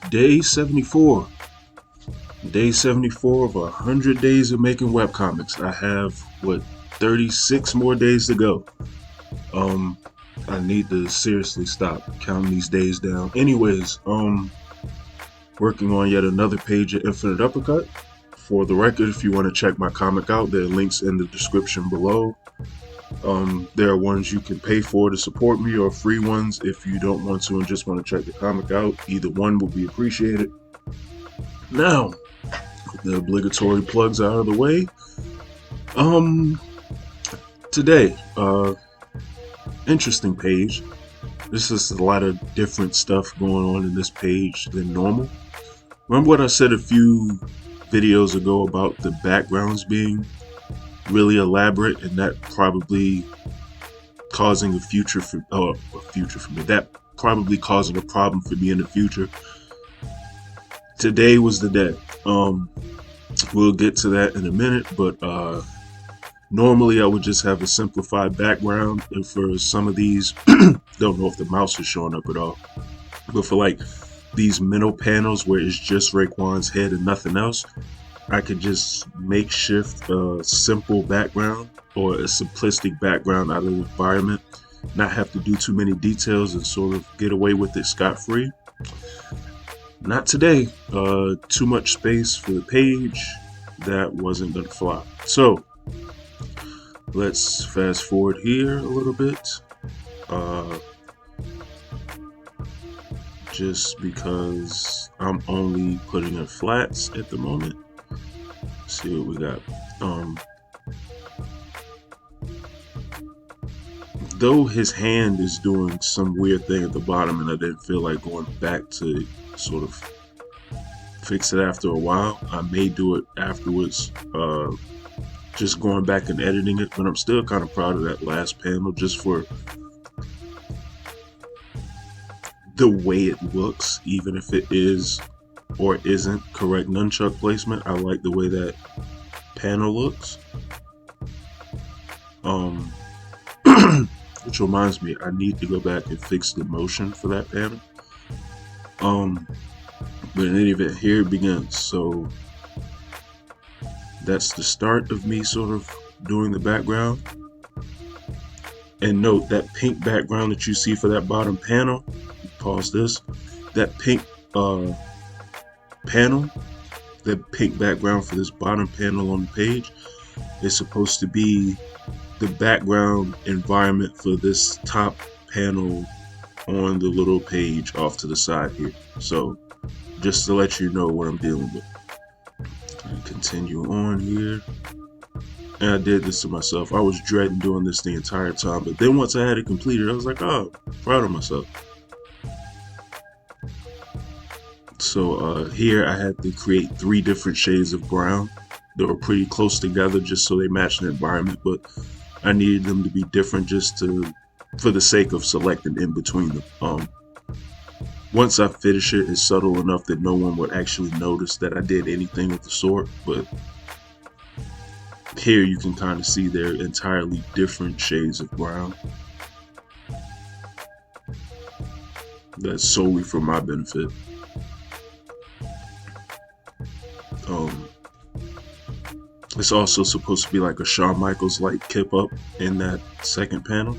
Day 74. Day 74 of 100 days of making webcomics. I have, 36 more days to go. Um, I need to seriously stop counting these days down. Anyways, working on yet another page of Infinite Uppercut. For the record, if you want to check my comic out, there are links in the description below. There are ones you can pay for to support me, or free ones if you don't want to and just want to check the comic out. Either one will be appreciated. Now, the obligatory plugs out of the way. Today, interesting page. This is a lot of different stuff going on in this page than normal. Remember what I said a few videos ago about the backgrounds being really elaborate and that probably causing a future for me, that probably causing a problem for me in the future. Today was the day. We'll get to that in a minute, but normally I would just have a simplified background, and for some of these, don't know if the mouse is showing up at all, but for like these middle panels where it's just Raekwon's head and nothing else, I could just makeshift a simple background or a simplistic background out of the environment, not have to do too many details and sort of get away with it scot-free. Not today. Too much space for the page. That wasn't gonna fly. So let's fast forward here a little bit. Just because I'm only putting in flats at the moment. Let's see what we got. Though his hand is doing some weird thing at the bottom, and I didn't feel like going back to sort of fix it after a while. I may do it afterwards, just going back and editing it, but I'm still kind of proud of that last panel just for the way it looks, even if it is or isn't correct nunchuck placement. I like the way that panel looks. Which reminds me, I need to go back and fix the motion for that panel. But in any event, here it begins. So that's the start of me sort of doing the background. And note that pink background that you see for that bottom panel. Pause this. That pink panel, the pink background for this bottom panel on the page is supposed to be the background environment for this top panel on the little page off to the side here. So just to let you know what I'm dealing with. And continue on here. And I did this to myself. I was dreading doing this the entire time, but then once I had it completed, I was like, oh, proud of myself. So here I had to create 3 different shades of brown. They were pretty close together just so they matched the environment, but I needed them to be different just for the sake of selecting in between them. Once I finish it, it's subtle enough that no one would actually notice that I did anything of the sort, but here you can kind of see they're entirely different shades of brown. That's solely for my benefit. It's also supposed to be like a Shawn Michaels like kip up in that second panel.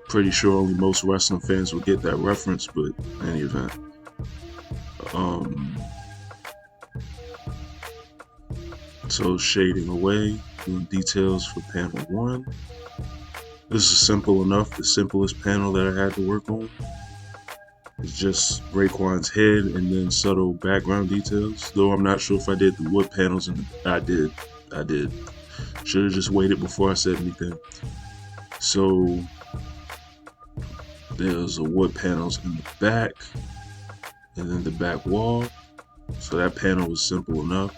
Pretty sure only most wrestling fans will get that reference, but in any event. So shading away, doing details for panel 1. This is simple enough, the simplest panel that I had to work on. It's just Raekwon's head and then subtle background details. Though I'm not sure if I did the wood panels, and I did. Should have just waited before I said anything. So there's a wood panels in the back, and then the back wall. So that panel was simple enough.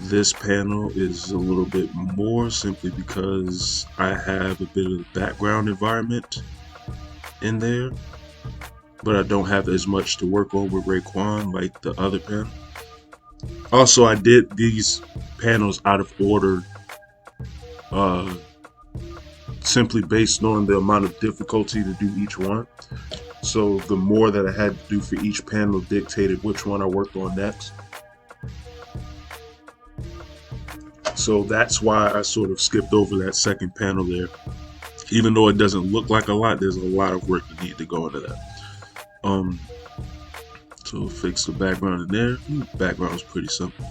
This panel is a little bit more simply because I have a bit of the background environment in there, but I don't have as much to work on with Raekwon like the other panel. Also, I did these panels out of order, simply based on the amount of difficulty to do each one. So the more that I had to do for each panel dictated which one I worked on next. So that's why I sort of skipped over that second panel there. Even though it doesn't look like a lot, there's a lot of work that need to go into that. So fix the background in there. Background is pretty simple.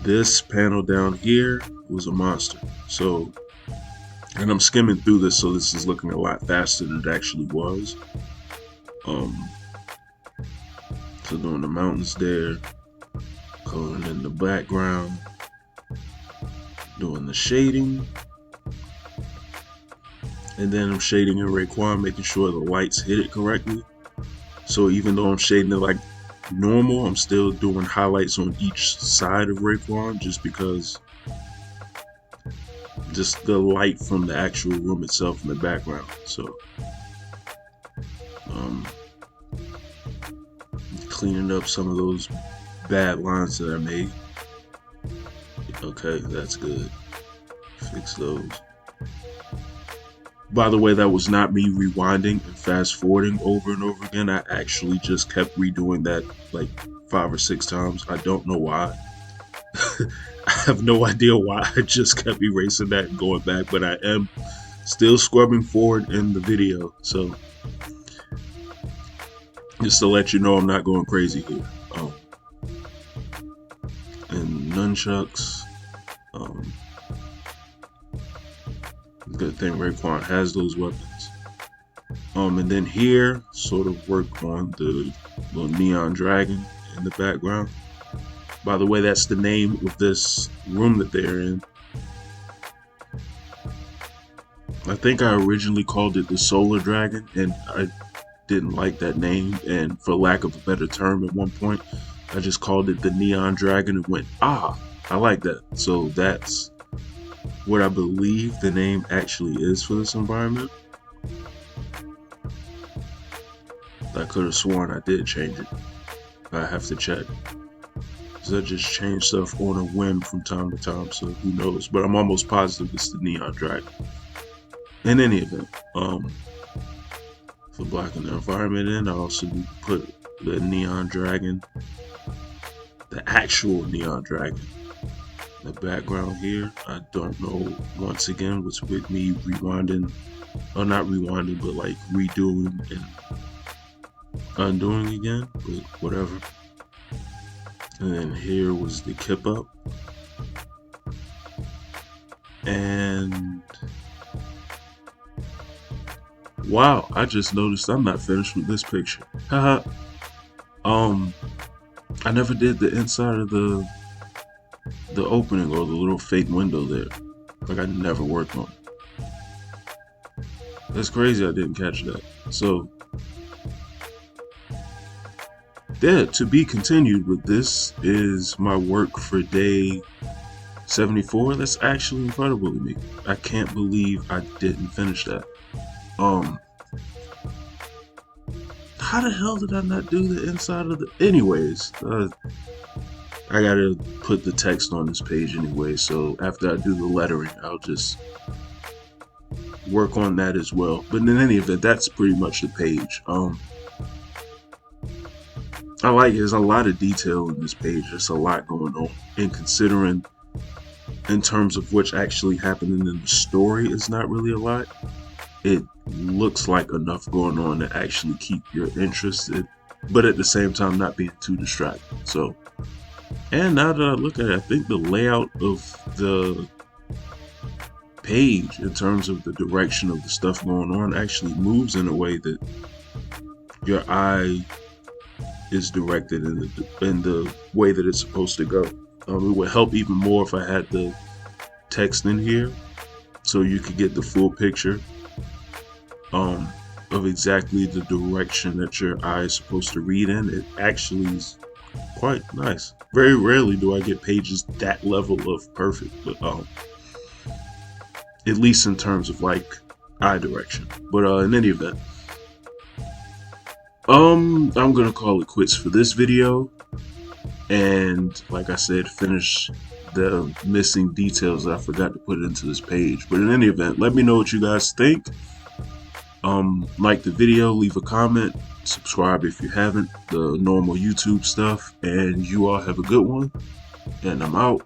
This panel down here was a monster. So, and I'm skimming through this, so this is looking a lot faster than it actually was. So doing the mountains there, coloring in the background, doing the shading, and then I'm shading in Raekwon, making sure the lights hit it correctly. So even though I'm shading it like normal, I'm still doing highlights on each side of Raekwon, just because just the light from the actual room itself in the background. So cleaning up some of those bad lines that I made. Okay, that's good. Fix those. By the way, that was not me rewinding and fast forwarding over and over again. I actually just kept redoing that like 5 or 6 times. I don't know why. I have no idea why I just kept erasing that and going back, but I am still scrubbing forward in the video. So just to let you know, I'm not going crazy here. And nunchucks. Good thing Raekwon has those weapons. And then here, sort of work on the little neon dragon in the background. By the way, that's the name of this room that they're in. I think I originally called it the Solar Dragon, and I didn't like that name, and for lack of a better term at one point, I just called it the Neon Dragon and went, I like that. So that's what I believe the name actually is for this environment. I could have sworn I did change it. I have to check. Because I just change stuff on a whim from time to time, so who knows. But I'm almost positive it's the Neon Dragon. In any event, for blocking the environment in, I also need to put the Neon Dragon, the actual Neon Dragon, in the background here. I don't know, once again, what's with me rewinding, or not rewinding, but like redoing and undoing again, but whatever. And then here was the kip up. And wow, I just noticed I'm not finished with this picture. Haha. I never did the inside of the opening or the little fake window there. Like I never worked on it. That's crazy I didn't catch that. So yeah, to be continued with this is my work for day 74. That's actually incredible to me. I can't believe I didn't finish that. How the hell did I not do the inside of the... Anyways, I gotta put the text on this page anyway, so after I do the lettering, I'll just work on that as well. But in any event, that's pretty much the page. I like it. There's a lot of detail in this page. There's a lot going on. And considering in terms of what's actually happening in the story is not really a lot, it looks like enough going on to actually keep your interested, but at the same time not being too distracted. So, and now that I look at it, I think the layout of the page in terms of the direction of the stuff going on actually moves in a way that your eye is directed in the way that it's supposed to go. It would help even more if I had the text in here so you could get the full picture of exactly the direction that your eye is supposed to read in. It actually is quite nice. Very rarely do I get pages that level of perfect, but at least in terms of like eye direction. But in any event, I'm gonna call it quits for this video, and like I said, finish the missing details that I forgot to put into this page. But in any event, let me know what you guys think. Like the video, leave a comment, subscribe if you haven't, the normal YouTube stuff, and you all have a good one, and I'm out.